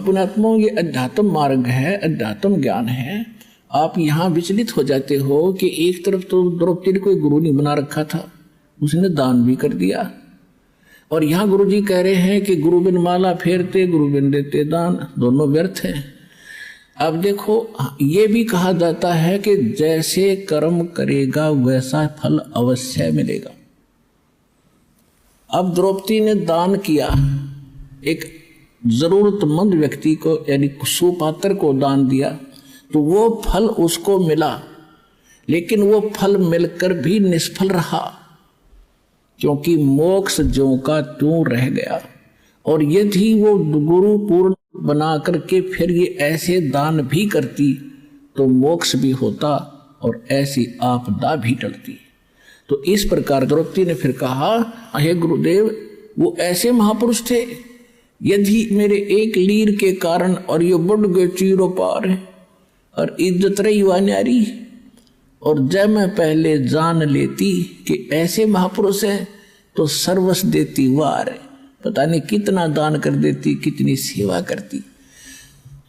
पुण्यात्माओं, ये अध्यात्म मार्ग है, अध्यात्म ज्ञान है। आप यहाँ विचलित हो जाते हो कि एक तरफ तो द्रौपदी ने कोई गुरु नहीं बना रखा था, उसने दान भी कर दिया, और यहाँ गुरु जी कह रहे हैं कि गुरु बिन माला फेरते गुरु बिन देते दान, दोनों व्यर्थ हैं। अब देखो, ये भी कहा जाता है कि जैसे कर्म करेगा वैसा फल अवश्य मिलेगा। अब द्रौपदी ने दान किया, एक जरूरतमंद व्यक्ति को यानी सुपात्र को दान दिया, तो वो फल उसको मिला, लेकिन वो फल मिलकर भी निष्फल रहा, क्योंकि मोक्ष ज्यों का त्यों रह गया। और यदि वो गुरु पूर्ण बना करके फिर ये ऐसे दान भी करती तो मोक्ष भी होता और ऐसी आपदा भी टलती। तो इस प्रकार द्रौपदी ने फिर कहा, हे गुरुदेव, वो ऐसे महापुरुष थे, यदि मेरे एक लीर के कारण और ये बढ़ गए चीरो पार और इज्जत रही वा न्यारी, और जब मैं पहले जान लेती कि ऐसे महापुरुष है तो सर्वस्व देती वार, पता नहीं कितना दान कर देती, कितनी सेवा करती।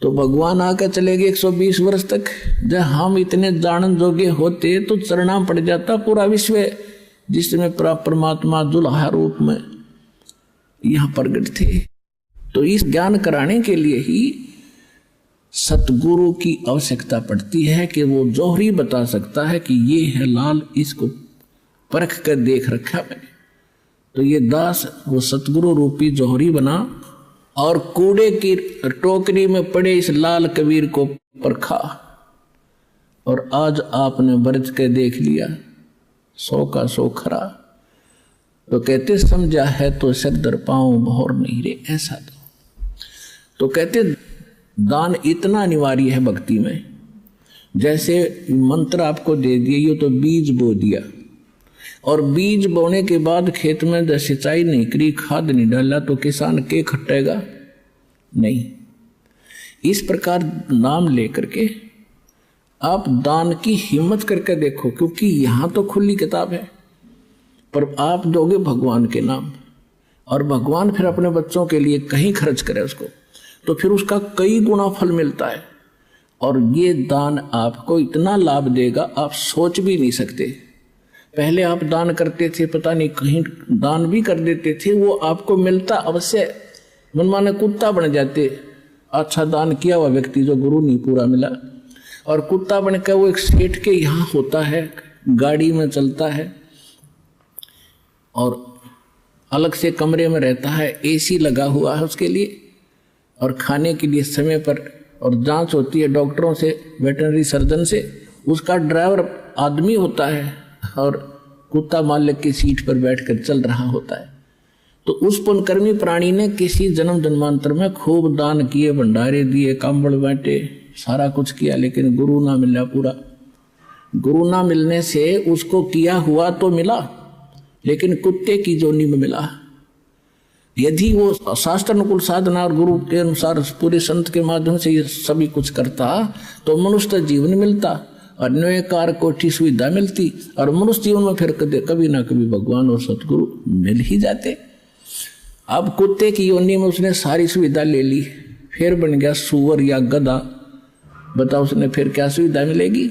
तो भगवान आकर चले गए 120 वर्ष तक। जब हम इतने जानन जोगे होते तो चरना पड़ जाता पूरा विश्व, जिसमें परमात्मा दुल्हा रूप में यहाँ प्रगट थे। तो इस ज्ञान कराने के लिए ही सतगुरु की आवश्यकता पड़ती है कि वो जौहरी बता सकता है कि ये है लाल, इसको परख कर देख रखा मैंने। तो ये दास वो सतगुरु रूपी जौहरी बना और कूड़े की टोकरी में पड़े इस लाल कबीर को परखा, और आज आपने बरत के देख लिया 100 का 100 खरा। तो कहते समझा है तो सिर दर पाऊं मोहर नहीं रे ऐसा। तो कहते दान इतना अनिवार्य है भक्ति में, जैसे मंत्र आपको दे दिए, ये तो बीज बो दिया, और बीज बोने के बाद खेत में जब सिंचाई नहीं करी, खाद नहीं डाला, तो किसान के खटेगा नहीं। इस प्रकार नाम लेकर के आप दान की हिम्मत करके देखो, क्योंकि यहाँ तो खुली किताब है, पर आप दोगे भगवान के नाम, और भगवान फिर अपने बच्चों के लिए कहीं खर्च करे उसको, तो फिर उसका कई गुना फल मिलता है। और ये दान आपको इतना लाभ देगा आप सोच भी नहीं सकते। पहले आप दान करते थे, पता नहीं कहीं दान भी कर देते थे, वो आपको मिलता अवश्य, मनमाने कुत्ता बन जाते। अच्छा दान किया हुआ व्यक्ति जो गुरु नहीं पूरा मिला, और कुत्ता बन कर वो एक सेठ के यहाँ होता है, गाड़ी में चलता है और अलग से कमरे में रहता है, एसी लगा हुआ है उसके लिए, और खाने के लिए समय पर, और जांच होती है डॉक्टरों से, वेटरनरी सर्जन से। उसका ड्राइवर आदमी होता है और कुत्ता मालिक की सीट पर बैठकर चल रहा होता है। तो उस पुण्यकर्मी प्राणी ने किसी जन्म जन्मांतर में खूब दान किए, भंडारे दिए, कंबल बांटे, सारा कुछ किया, लेकिन गुरु ना मिला पूरा। गुरु ना मिलने से उसको किया हुआ तो मिला, लेकिन कुत्ते की जोनी में मिला। यदि वो शास्त्र अनुकूल साधना और गुरु के अनुसार पूरे संत के माध्यम से ये सभी कुछ करता तो मनुष्य जीवन मिलता, और न्यायकार कोठी सुविधा मिलती, और मनुष्य जीवन में फिर कभी ना कभी भगवान और सतगुरु मिल ही जाते। अब कुत्ते की योनि में उसने सारी सुविधा ले ली, फिर बन गया सुअर या गधा, बताओ उसने फिर क्या सुविधा मिलेगी।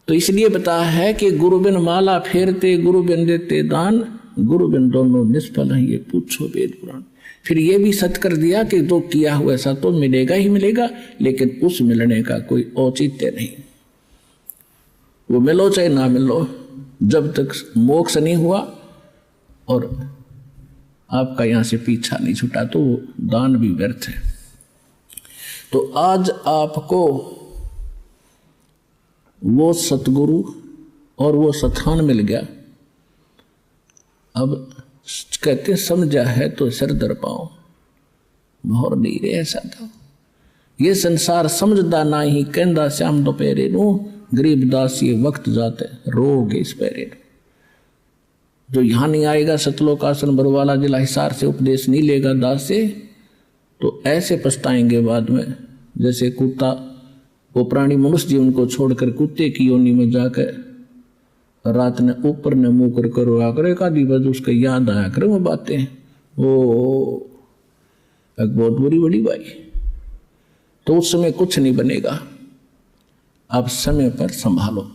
तो इसलिए बताया है कि गुरु बिन माला फेरते गुरु बिन देते दान, गुरु बिन दोनों निष्फल हैं, ये पूछो वेद पुराण। फिर ये भी सत्य कर दिया कि जो किया हुआ ऐसा तो मिलेगा ही मिलेगा, लेकिन उस मिलने का कोई औचित्य नहीं। वो मिलो चाहे ना मिलो, जब तक मोक्ष नहीं हुआ और आपका यहाँ से पीछा नहीं छूटा तो वो दान भी व्यर्थ है। तो आज आपको वो सतगुरु और वो स्थान मिल गया। अब कहते समझा है तो सिर दर पाओ मोहर नहीं रे ऐसा था। ये संसार समझदा ना ही कहंदा श्याम दोपहरे नू, गरीब दास ये वक्त जाते रोग इस पैरे। जो यहाँ नहीं आएगा सतलोक आसन बरवाला जिला हिसार से उपदेश नहीं लेगा दास से, तो ऐसे पछताएंगे बाद में जैसे कुत्ता, वो प्राणी मनुष्य जीवन को छोड़कर कुत्ते की योनि में जाकर रात ने ऊपर ने मुंह कर करो आकर एक आधी बज उसका याद आया करे वो बातें, वो एक बहुत बुरी बड़ी बाई। तो उस समय कुछ नहीं बनेगा। आप समय पर संभालो।